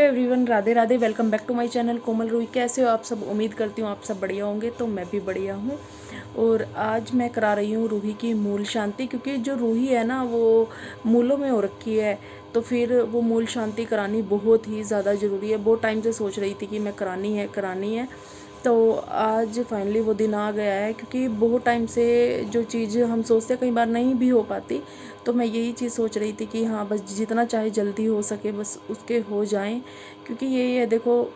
Everyone, Radhe Radhe. Welcome back to my channel Komal Roohi. कैसे हो आप सब? उम्मीद करती हूँ आप सब बढ़िया होंगे। तो मैं भी बढ़िया हूँ। और आज मैं करा रही हूँ रूही की मूल शांति, क्योंकि जो रूही है ना वो मूलों में हो रखी है। तो फिर वो मूल शांति करानी बहुत ही ज़्यादा ज़रूरी है। बहुत टाइम से सोच रही थी कि मैं करानी है। तो आज फाइनली वो दिन आ गया है, क्योंकि बहुत टाइम से जो चीज़ हम सोचते कई बार नहीं भी हो पाती। तो मैं यही चीज़ सोच रही थी कि हाँ, बस जितना चाहे जल्दी हो सके बस उसके हो जाएं, क्योंकि यही है, देखो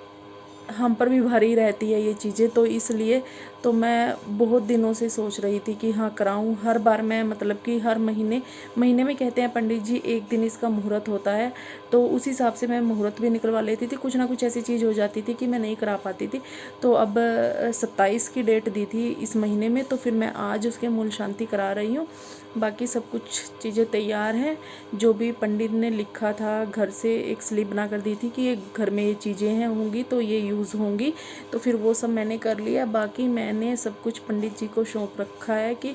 हम पर भी भारी रहती है ये चीज़ें। तो इसलिए तो मैं बहुत दिनों से सोच रही थी कि हाँ कराऊं। हर बार मैं मतलब कि हर महीने में कहते हैं पंडित जी एक दिन इसका मुहूर्त होता है, तो उस हिसाब से मैं मुहूर्त भी निकलवा लेती थी। कुछ ना कुछ ऐसी चीज़ हो जाती थी कि मैं नहीं करा पाती थी। तो अब 27 की डेट दी थी इस महीने में, तो फिर मैं आज उसके मूल शांति करा रही हूँ। बाकी सब कुछ चीज़ें तैयार हैं। जो भी पंडित ने लिखा था, घर से एक स्लिप बना कर दी थी कि ये घर में ये चीज़ें हैं होंगी तो ये यूज़ होंगी, तो फिर वो सब मैंने कर लिया। बाकी मैंने सब कुछ पंडित जी को सौंप रखा है कि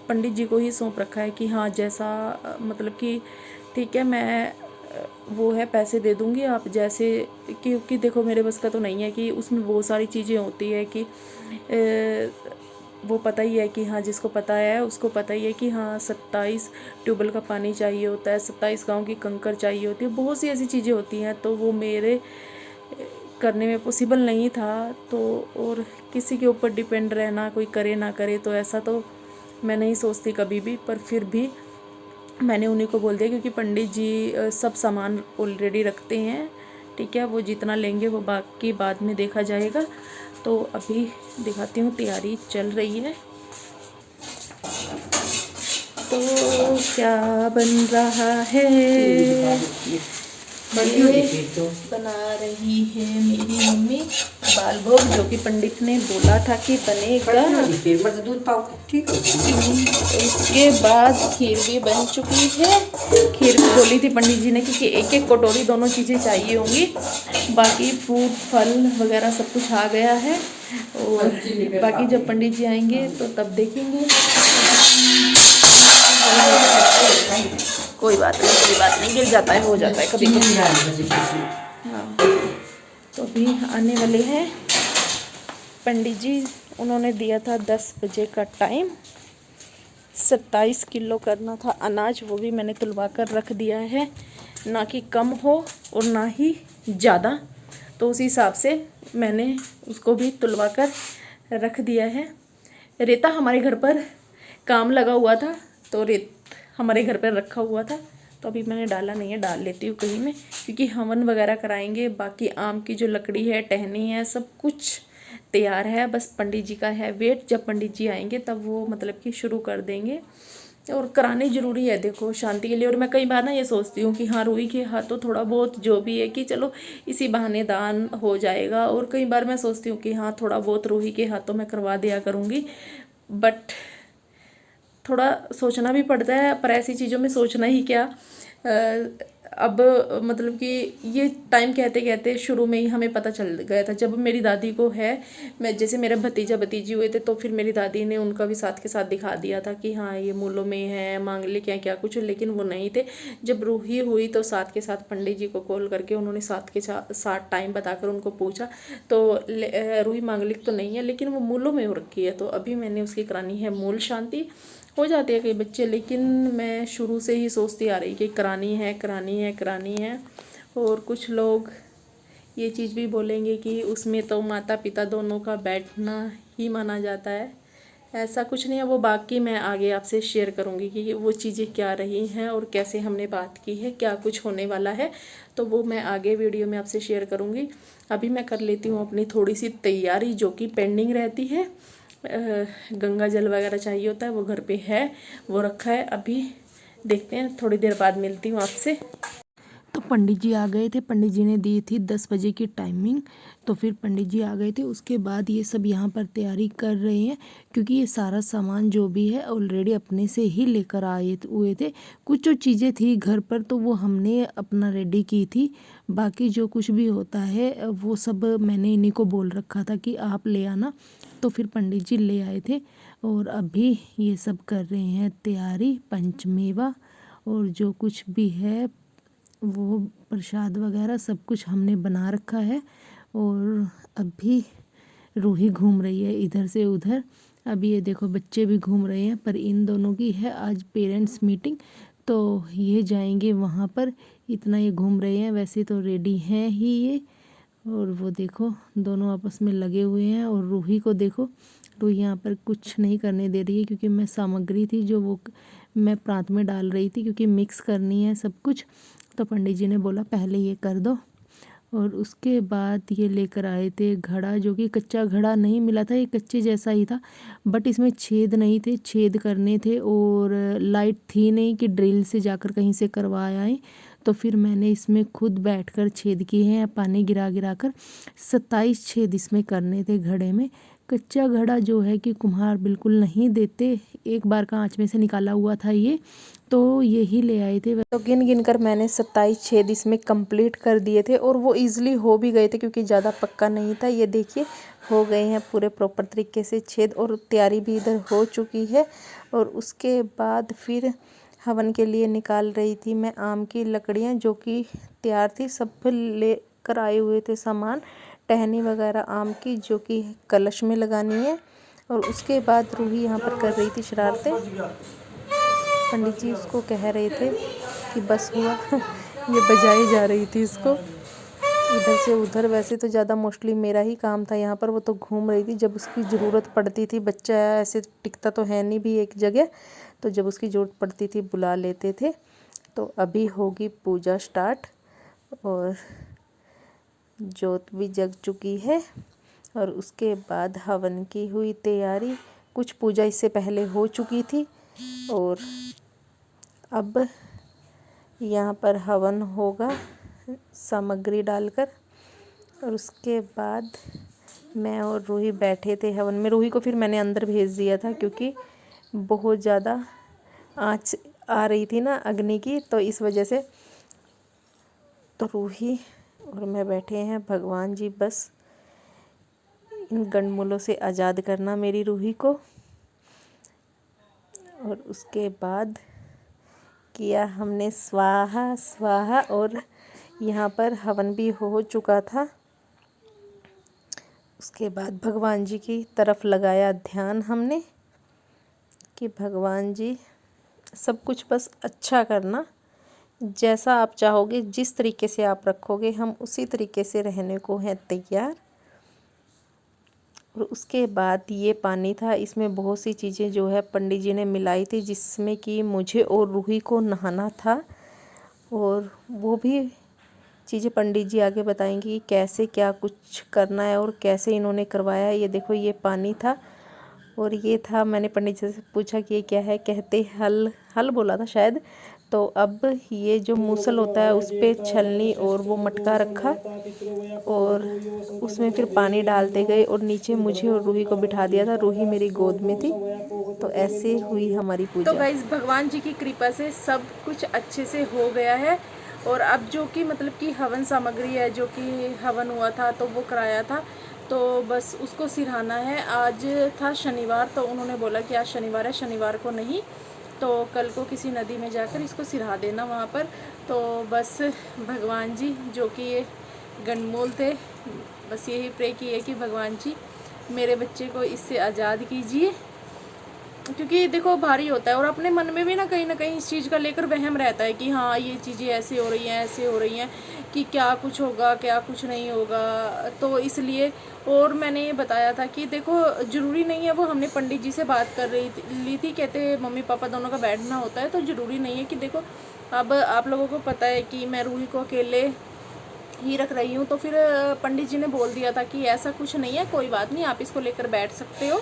पंडित जी को ही सौंप रखा है कि हाँ जैसा मतलब कि ठीक है, मैं वो है पैसे दे दूँगी आप जैसे, क्योंकि देखो मेरे बस का तो नहीं है कि उसमें बहुत सारी चीज़ें होती है कि वो पता ही है कि हाँ, जिसको पता है उसको पता ही है कि हाँ 27 ट्यूबवेल का पानी चाहिए होता है, 27 गांव की कंकर चाहिए होती है, बहुत सी ऐसी चीज़ें होती हैं। तो वो मेरे करने में पॉसिबल नहीं था। तो और किसी के ऊपर डिपेंड रहना, कोई करे ना करे, तो ऐसा तो मैं नहीं सोचती कभी भी। पर फिर भी मैंने उन्हीं को बोल दिया, क्योंकि पंडित जी सब सामान ऑलरेडी रखते हैं। ठीक है, वो जितना लेंगे वो बाकी बाद में देखा जाएगा। तो अभी दिखाती हूँ, तैयारी चल रही है। तो क्या बन रहा है? बना रही है मेरी मम्मी बाल भोग, जो कि पंडित ने बोला था कि बनेगा। इसके बाद खीर भी बन चुकी है। खीर भी बोली थी पंडित जी ने कि एक एक कटोरी दोनों चीज़ें चाहिए होंगी। बाकी फ्रूट फल वगैरह सब कुछ आ गया है। और बाकी जब पंडित जी आएंगे तो तब देखेंगे। कोई बात नहीं, गिर जाता है, हो जाता है कभी कभी। हाँ, तो अभी आने वाले हैं पंडित जी। उन्होंने दिया था 10 बजे का टाइम। 27 किलो करना था अनाज, वो भी मैंने तुलवा कर रख दिया है, ना कि कम हो और ना ही ज़्यादा। तो उसी हिसाब से मैंने उसको भी तुलवा कर रख दिया है। रेता हमारे घर पर काम लगा हुआ था, तो रेत हमारे घर पर रखा हुआ था, तो अभी मैंने डाला नहीं है, डाल लेती हूँ कहीं में, क्योंकि हवन वगैरह कराएंगे। बाकी आम की जो लकड़ी है, टहनी है, सब कुछ तैयार है। बस पंडित जी का है वेट, जब पंडित जी आएंगे तब वो मतलब कि शुरू कर देंगे। और करानी ज़रूरी है देखो शांति के लिए। और मैं कई बार ना ये सोचती हूँ कि हाँ रूही के हाथों थोड़ा बहुत जो भी है कि चलो इसी बहाने दान हो जाएगा। और कई बार मैं सोचती हूँ कि हाँ थोड़ा बहुत रूही के हाथों में करवा दिया करूँगी, बट थोड़ा सोचना भी पड़ता है। पर ऐसी चीज़ों में सोचना ही क्या, अब मतलब कि ये टाइम कहते कहते शुरू में ही हमें पता चल गया था। जब मेरी दादी को है, मैं जैसे मेरे भतीजा भतीजी हुए थे, तो फिर मेरी दादी ने उनका भी साथ के साथ दिखा दिया था कि हाँ ये मूलों में है, मांगलिक क्या क्या कुछ, लेकिन वो नहीं थे। जब रूही हुई तो साथ के साथ पंडित जी को कॉल करके उन्होंने साथ के साथ टाइम बताकर उनको पूछा, तो रूही मांगलिक तो नहीं है, लेकिन वो मूलों में हो रखी है। तो अभी मैंने उसकी करानी है मूल शांति। हो जाते हैं कई बच्चे, लेकिन मैं शुरू से ही सोचती आ रही कि करानी है। और कुछ लोग ये चीज़ भी बोलेंगे कि उसमें तो माता पिता दोनों का बैठना ही माना जाता है। ऐसा कुछ नहीं है, वो बाकी मैं आगे आपसे शेयर करूँगी कि वो चीज़ें क्या रही हैं और कैसे हमने बात की है, क्या कुछ होने वाला है, तो वो मैं आगे वीडियो में आपसे शेयर करूँगी। अभी मैं कर लेती हूँ अपनी थोड़ी सी तैयारी जो कि पेंडिंग रहती है। गंगा जल वगैरह चाहिए होता है, वो घर पे है, वो रखा है। अभी देखते हैं, थोड़ी देर बाद मिलती हूँ आपसे। तो पंडित जी आ गए थे, पंडित जी ने दी थी 10 बजे की टाइमिंग। तो फिर पंडित जी आ गए थे, उसके बाद ये सब यहाँ पर तैयारी कर रहे हैं, क्योंकि ये सारा सामान जो भी है ऑलरेडी अपने से ही लेकर आए हुए थे। कुछ जो चीज़ें थी घर पर तो वो हमने अपना रेडी की थी, बाकी जो कुछ भी होता है वो सब मैंने इन्हीं को बोल रखा था कि आप ले आना। तो फिर पंडित जी ले आए थे, और अभी ये सब कर रहे हैं तैयारी, पंचमेवा और जो कुछ भी है वो प्रसाद वगैरह सब कुछ हमने बना रखा है। और अभी रूही घूम रही है इधर से उधर। अभी ये देखो बच्चे भी घूम रहे हैं, पर इन दोनों की है आज पेरेंट्स मीटिंग, तो ये जाएंगे वहाँ पर। इतना ये घूम रहे हैं, वैसे तो रेडी हैं ही ये। और वो देखो दोनों आपस में लगे हुए हैं। और रूही को देखो, रूही यहाँ पर कुछ नहीं करने दे रही है, क्योंकि मैं सामग्री थी जो वो मैं प्रांत में डाल रही थी, क्योंकि मिक्स करनी है सब कुछ। तो पंडित जी ने बोला पहले ये कर दो। और उसके बाद ये लेकर आए थे घड़ा, जो कि कच्चा घड़ा नहीं मिला था, ये कच्चे जैसा ही था, बट इसमें छेद नहीं थे, छेद करने थे। और लाइट थी नहीं कि ड्रिल से जाकर कहीं से करवाया है। तो फिर मैंने इसमें खुद बैठकर छेद किए हैं, पानी गिरा गिरा कर। 27 छेद इसमें करने थे घड़े में। कच्चा घड़ा जो है कि कुम्हार बिल्कुल नहीं देते, एक बार का आँच में से निकाला हुआ था ये, तो यही ले आए थे। तो गिन गिन कर मैंने 27 छेद इसमें कंप्लीट कर दिए थे, और वो इजीली हो भी गए थे क्योंकि ज़्यादा पक्का नहीं था। ये देखिए हो गए हैं पूरे प्रॉपर तरीके से छेद, और तैयारी भी इधर हो चुकी है। और उसके बाद फिर हवन के लिए निकाल रही थी मैं आम की लकड़ियाँ, जो कि तैयार थी, सब ले कर आए हुए थे सामान, टहनी वगैरह आम की, जो कि कलश में लगानी है। और उसके बाद रूही यहाँ पर कर रही थी शरारतें। पंडित जी उसको कह रहे थे कि बस हुआ ये बजाई जा रही थी इसको इधर से उधर। वैसे तो ज़्यादा मोस्टली मेरा ही काम था यहाँ पर, वो तो घूम रही थी। जब उसकी ज़रूरत पड़ती थी, बच्चा ऐसे टिकता तो है नहीं भी एक जगह, तो जब उसकी ज़रूरत पड़ती थी बुला लेते थे। तो अभी होगी पूजा स्टार्ट, और जोत भी जग चुकी है। और उसके बाद हवन की हुई तैयारी, कुछ पूजा इससे पहले हो चुकी थी। और अब यहाँ पर हवन होगा सामग्री डालकर। और उसके बाद मैं और रूही बैठे थे हवन में। रूही को फिर मैंने अंदर भेज दिया था, क्योंकि बहुत ज़्यादा आँच आ रही थी ना अग्नि की, तो इस वजह से। तो रूही और मैं बैठे हैं। भगवान जी बस इन गंडमूलों से आज़ाद करना मेरी रूही को। और उसके बाद किया हमने स्वाहा स्वाहा, और यहाँ पर हवन भी हो चुका था। उसके बाद भगवान जी की तरफ लगाया ध्यान हमने, कि भगवान जी सब कुछ बस अच्छा करना, जैसा आप चाहोगे, जिस तरीके से आप रखोगे, हम उसी तरीके से रहने को हैं तैयार। और उसके बाद ये पानी था, इसमें बहुत सी चीज़ें जो है पंडित जी ने मिलाई थी, जिसमें कि मुझे और रूही को नहाना था। और वो भी चीज़ें पंडित जी आगे बताएंगे कि कैसे क्या कुछ करना है और कैसे इन्होंने करवाया है। ये देखो ये पानी था, और ये था, मैंने पंडित जी से पूछा कि ये क्या है, कहते हल, हल बोला था शायद। तो अब ये जो मूसल होता है उस पर छलनी और वो मटका रखा, और उसमें फिर पानी डालते गए, और नीचे मुझे और रूही को बिठा दिया था। रूही मेरी गोद में थी। तो ऐसे हुई हमारी पूजा। तो गाइस भगवान जी की कृपा से सब कुछ अच्छे से हो गया है। और अब जो कि मतलब कि हवन सामग्री है, जो कि हवन हुआ था तो वो कराया था, तो बस उसको सिरहाना है। आज था शनिवार, तो उन्होंने बोला कि आज शनिवार है, शनिवार को नहीं तो कल को किसी नदी में जाकर इसको सिरहा देना वहाँ पर। तो बस भगवान जी जो कि ये गणमूल थे, बस यही प्रे किए कि भगवान जी मेरे बच्चे को इससे आज़ाद कीजिए, क्योंकि देखो भारी होता है। और अपने मन में भी ना कहीं इस चीज़ का लेकर वहम रहता है कि हाँ ये चीज़ें ऐसे हो रही हैं, ऐसे हो रही हैं, कि क्या कुछ होगा क्या कुछ नहीं होगा। तो इसलिए, और मैंने ये बताया था कि देखो ज़रूरी नहीं है, वो हमने पंडित जी से बात कर ली थी, कहते मम्मी पापा दोनों का बैठना होता है, तो ज़रूरी नहीं है कि देखो अब आप लोगों को पता है कि मैं रूही को अकेले ही रख रही हूँ। तो फिर पंडित जी ने बोल दिया था कि ऐसा कुछ नहीं है, कोई बात नहीं, आप इसको लेकर बैठ सकते हो,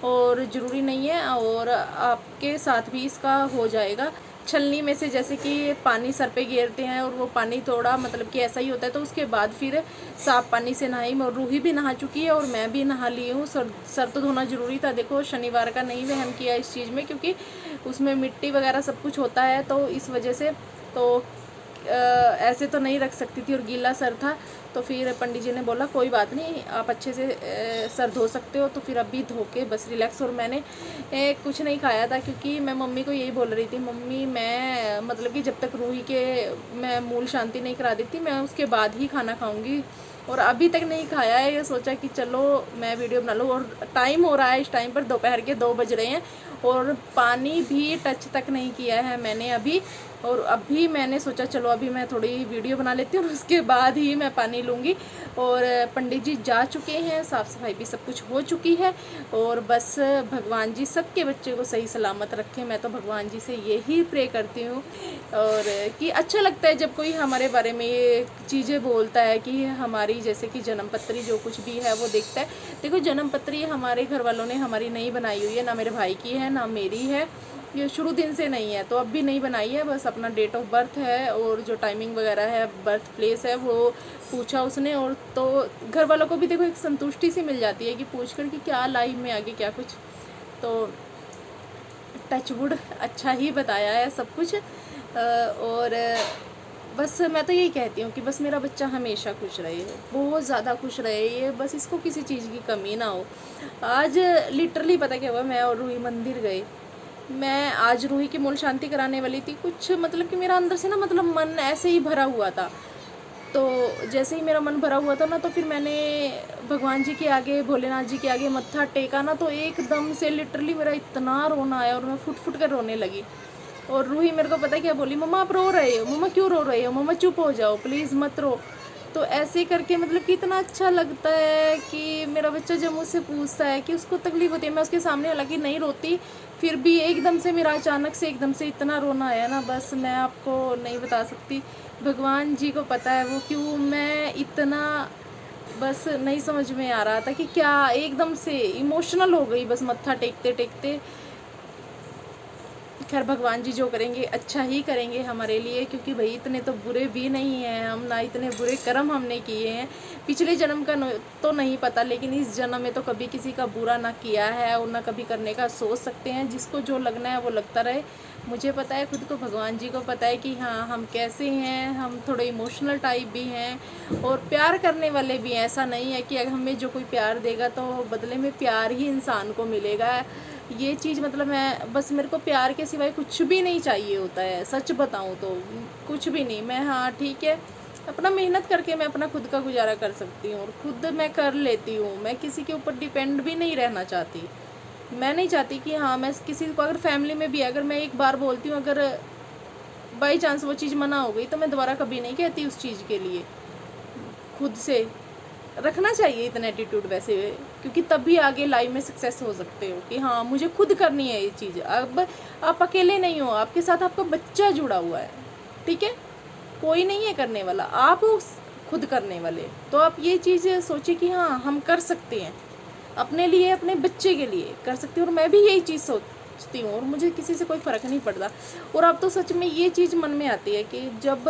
और ज़रूरी नहीं है, और आपके साथ भी इसका हो जाएगा। छलनी में से जैसे कि पानी सर पे घेरते हैं, और वो पानी थोड़ा मतलब कि ऐसा ही होता है, तो उसके बाद फिर साफ़ पानी से नहाई। और रूही भी नहा चुकी है और मैं भी नहा ली हूँ। सर तो धोना ज़रूरी था, देखो शनिवार का नहीं वहम किया इस चीज़ में, क्योंकि उसमें मिट्टी वगैरह सब कुछ होता है, तो इस वजह से। तो ऐसे तो नहीं रख सकती थी और गीला सर था। तो फिर पंडित जी ने बोला कोई बात नहीं, आप अच्छे से सर धो सकते हो, तो फिर अभी धो के बस रिलैक्स। और मैंने कुछ नहीं खाया था, क्योंकि मैं मम्मी को यही बोल रही थी, मम्मी मैं मतलब कि जब तक रूही के मैं मूल शांति नहीं करा देती, मैं उसके बाद ही खाना खाऊंगी। और अभी तक नहीं खाया है। ये सोचा कि चलो मैं वीडियो बना लूँ। और टाइम हो रहा है इस टाइम पर दोपहर के 2 बज रहे हैं और पानी भी टच तक नहीं किया है मैंने अभी। और अभी मैंने सोचा चलो अभी मैं थोड़ी वीडियो बना लेती हूँ और उसके बाद ही मैं पानी लूँगी। और पंडित जी जा चुके हैं, साफ़ सफाई भी सब कुछ हो चुकी है। और बस भगवान जी सबके बच्चे को सही सलामत रखें। मैं तो भगवान जी से यही प्रे करती हूँ। और कि अच्छा लगता है जब कोई हमारे बारे में ये चीज़ें बोलता है कि हमारी जैसे कि जन्म पत्री जो कुछ भी है वो देखता है। देखो जन्म पत्री हमारे घर वालों ने हमारी नहीं बनाई हुई है, ना मेरे भाई की है ना मेरी है, ये शुरू दिन से नहीं है, तो अब भी नहीं बनाई है। बस अपना डेट ऑफ बर्थ है और जो टाइमिंग वगैरह है, बर्थ प्लेस है, वो पूछा उसने। और तो घर वालों को भी देखो एक संतुष्टि सी मिल जाती है कि पूछ कर कि क्या लाइफ में आगे क्या कुछ। तो टचवुड अच्छा ही बताया है सब कुछ। और बस मैं तो यही कहती हूँ कि बस मेरा बच्चा हमेशा खुश रहे, बहुत ज़्यादा खुश रहे, ये बस इसको किसी चीज़ की कमी ना हो। आज लिटरली पता क्या हुआ, मैं और रूही मंदिर गए। मैं आज रूही की मूल शांति कराने वाली थी, कुछ मतलब कि मेरा अंदर से ना मतलब मन ऐसे ही भरा हुआ था। तो जैसे ही मेरा मन भरा हुआ था ना, तो फिर मैंने भगवान जी के आगे, भोलेनाथ जी के आगे मत्था टेका ना, तो एकदम से लिटरली मेरा इतना रोना आया और मैं फुट फुट कर रोने लगी। और रूही मेरे को पता क्या बोली, मम्मा आप रो रहे हो, मम्मा क्यों रो रहे हो, मम्मा चुप हो जाओ प्लीज़ मत रो। तो ऐसे करके मतलब कि इतना अच्छा लगता है कि मेरा बच्चा जब मुझसे पूछता है कि उसको तकलीफ़ होती है, मैं उसके सामने हालांकि नहीं रोती, फिर भी एकदम से मेरा अचानक से एकदम से इतना रोना आया ना, बस मैं आपको नहीं बता सकती। भगवान जी को पता है वो क्यों मैं इतना बस नहीं समझ में आ रहा था कि क्या, एकदम से इमोशनल हो गई बस मत्था टेकते टेकते। खैर भगवान जी जो करेंगे अच्छा ही करेंगे हमारे लिए, क्योंकि भाई इतने तो बुरे भी नहीं हैं हम, ना इतने बुरे कर्म हमने किए हैं। पिछले जन्म का तो नहीं पता, लेकिन इस जन्म में तो कभी किसी का बुरा ना किया है और ना कभी करने का सोच सकते हैं। जिसको जो लगना है वो लगता रहे। मुझे पता है खुद को, भगवान जी को पता है कि हाँ हम कैसे हैं। हम थोड़े इमोशनल टाइप भी हैं और प्यार करने वाले भी हैं। ऐसा नहीं है कि अगर हमें जो कोई प्यार देगा तो बदले में प्यार ही इंसान को मिलेगा। ये चीज़ मतलब मैं बस, मेरे को प्यार के सिवाय कुछ भी नहीं चाहिए होता है, सच बताऊँ तो कुछ भी नहीं। मैं हाँ ठीक है, अपना मेहनत करके मैं अपना खुद का गुजारा कर सकती हूँ और खुद मैं कर लेती हूँ। मैं किसी के ऊपर डिपेंड भी नहीं रहना चाहती। मैं नहीं चाहती कि हाँ मैं किसी को, अगर फैमिली में भी अगर मैं एक बार बोलती हूँ, अगर बाई चांस वो चीज़ मना हो गई तो मैं दोबारा कभी नहीं कहती उस चीज़ के लिए। खुद से रखना चाहिए इतना एटीट्यूड वैसे, क्योंकि तभी आगे लाइफ में सक्सेस हो सकते हो कि हाँ मुझे खुद करनी है ये चीज़। अब आप अकेले नहीं हो, आपके साथ आपका बच्चा जुड़ा हुआ है, ठीक है, कोई नहीं है करने वाला, आप खुद करने वाले। तो आप ये चीज़ सोचिए कि हाँ हम कर सकते हैं, अपने लिए अपने बच्चे के लिए कर सकते हैं। और मैं भी यही चीज़ सोचती हूँ और मुझे किसी से कोई फ़र्क नहीं पड़ता। और अब तो सच में ये चीज़ मन में आती है कि जब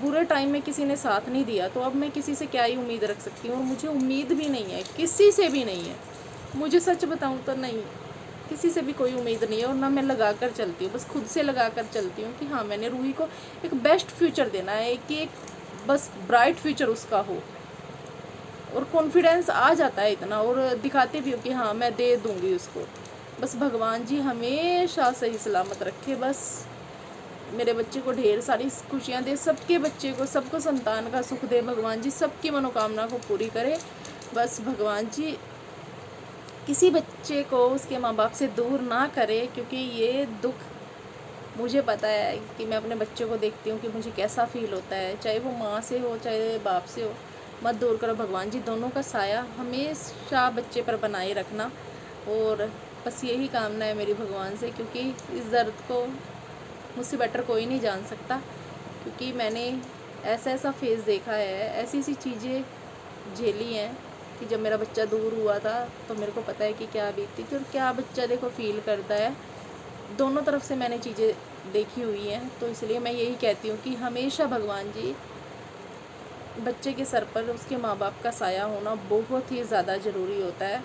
बुरे टाइम में किसी ने साथ नहीं दिया तो अब मैं किसी से क्या ही उम्मीद रख सकती हूँ। और मुझे उम्मीद भी नहीं है, किसी से भी नहीं है। मुझे सच बताऊँ तो नहीं, किसी से भी कोई उम्मीद नहीं है। और ना मैं लगा कर चलती हूँ, बस खुद से लगा कर चलती हूँ कि हाँ मैंने रूही को एक बेस्ट फ्यूचर देना है, कि एक बस ब्राइट फ्यूचर उसका हो। और कॉन्फिडेंस आ जाता है इतना, और दिखाते भी हो कि हाँ मैं दे दूँगी उसको। बस भगवान जी हमेशा सही सलामत रखे, बस मेरे बच्चे को ढेर सारी खुशियाँ दे, सबके बच्चे को, सबको संतान का सुख दे भगवान जी, सबकी मनोकामना को पूरी करे। बस भगवान जी किसी बच्चे को उसके माँ बाप से दूर ना करे, क्योंकि ये दुख मुझे पता है कि मैं अपने बच्चों को देखती हूँ कि मुझे कैसा फ़ील होता है, चाहे वो माँ से हो चाहे बाप से हो। मत दूर करो भगवान जी, दोनों का साया हमेशा बच्चे पर बनाए रखना। और बस यही कामना है मेरी भगवान से, क्योंकि इस दर्द को मुझसे बेटर कोई नहीं जान सकता। क्योंकि मैंने ऐसा ऐसा फेज़ देखा है, ऐसी ऐसी चीज़ें झेली हैं कि जब मेरा बच्चा दूर हुआ था तो मेरे को पता है कि क्या बीतती थी और क्या बच्चा देखो फ़ील करता है। दोनों तरफ से मैंने चीज़ें देखी हुई हैं, तो इसलिए मैं यही कहती हूँ कि हमेशा भगवान जी बच्चे के सर पर उसके माँ बाप का साया होना बहुत ही ज़्यादा ज़रूरी होता है।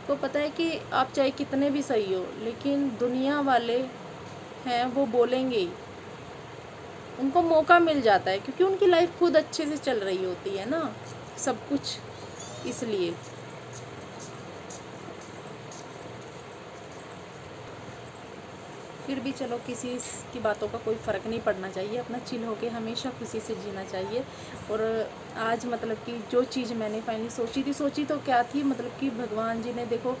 तो पता है कि आप चाहे कितने भी सही हो, लेकिन दुनिया वाले हैं वो बोलेंगे ही, उनको मौका मिल जाता है क्योंकि उनकी लाइफ खुद अच्छे से चल रही होती है ना, सब कुछ, इसलिए। फिर भी चलो किसी की बातों का कोई फ़र्क नहीं पड़ना चाहिए, अपना चिल होके हमेशा खुशी से जीना चाहिए। और आज मतलब कि जो चीज़ मैंने फाइनली सोची तो क्या थी, मतलब कि भगवान जी ने, देखो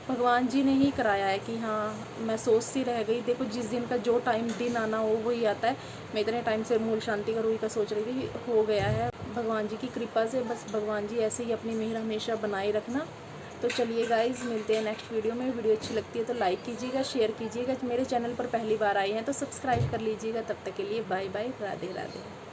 भगवान जी ने ही कराया है कि हाँ मैं सोचती रह गई। देखो जिस दिन का जो टाइम दिन आना हो वही आता है। मैं इतने टाइम से मूल शांति का रूही का सोच रही थी, हो गया है भगवान जी की कृपा से। बस भगवान जी ऐसे ही अपनी मेहर हमेशा बनाए रखना। तो चलिए गाइज़, मिलते हैं नेक्स्ट वीडियो में। वीडियो अच्छी लगती है तो लाइक कीजिएगा, शेयर कीजिएगा। मेरे चैनल पर पहली बार आए हैं तो सब्सक्राइब कर लीजिएगा। तब तक के लिए बाय बाय, राधे राधे।